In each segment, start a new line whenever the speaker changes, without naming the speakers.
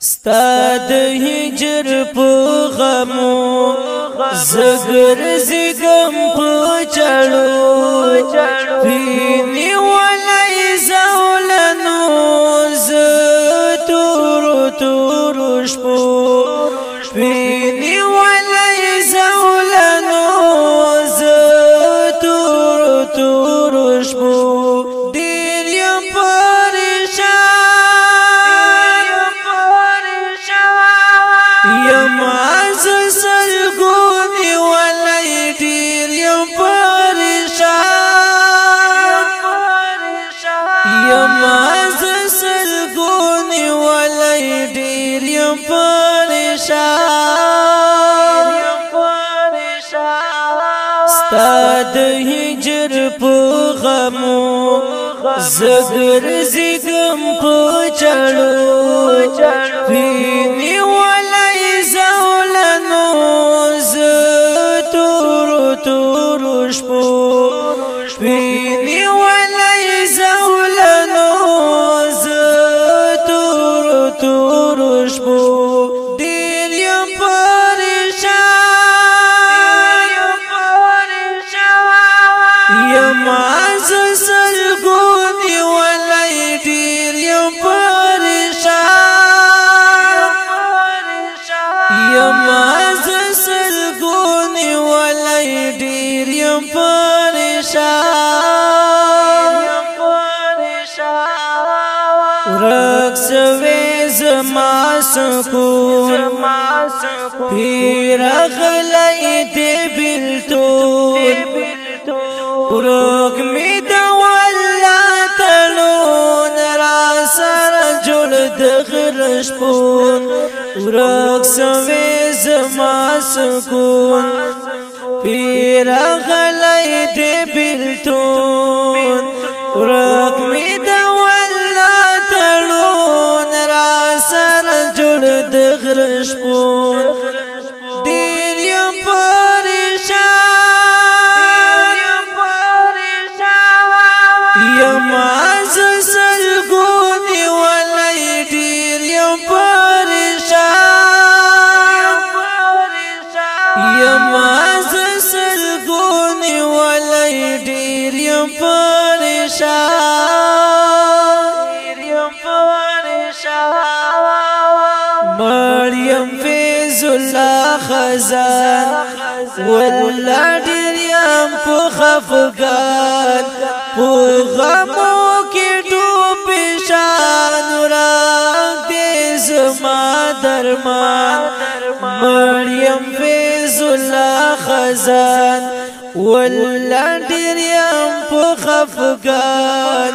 ستاد هجر په غمو زګر زګم په چړو ویني ولای زولنو ز تور تور شپو ویني ولای زولنو ز تور تور شپو ډیر یم یماز سلګونی ولای ډیر یم پریشان یماز سلګونی ولای ډیر یم پریشان ستاد هجر په غمو زګر زګم په چړو ویني ویني ولای زولنو ز تور تور شپو ډیر یم پریشان یماز سلګونی ولای ډیر یم پریشان یماز سلګونی ولای ډیر یم ورک سوی زما سکون پیر غلی دی بلتون ورک می دولا تلون را سر جوڑ دغر شپون ورک سوی زما سکون پیر غلی دی بلتون ورک می دولا تلون را سر جوڑ دغر شپون دیر یم پریشان یماز سلګونی ولای ډیر یم پریشان یماز سلګونی ولای ډیر یم مریم فیض الله خزان ولا ډیر یم په خفګان په غمو کې ډوب شان را دې زما درمان مریم فیض الله خزان ولا ډیر یم په خفګان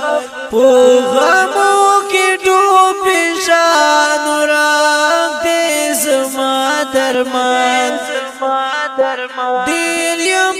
په غمو کې ډوب شان را درمان دیر یم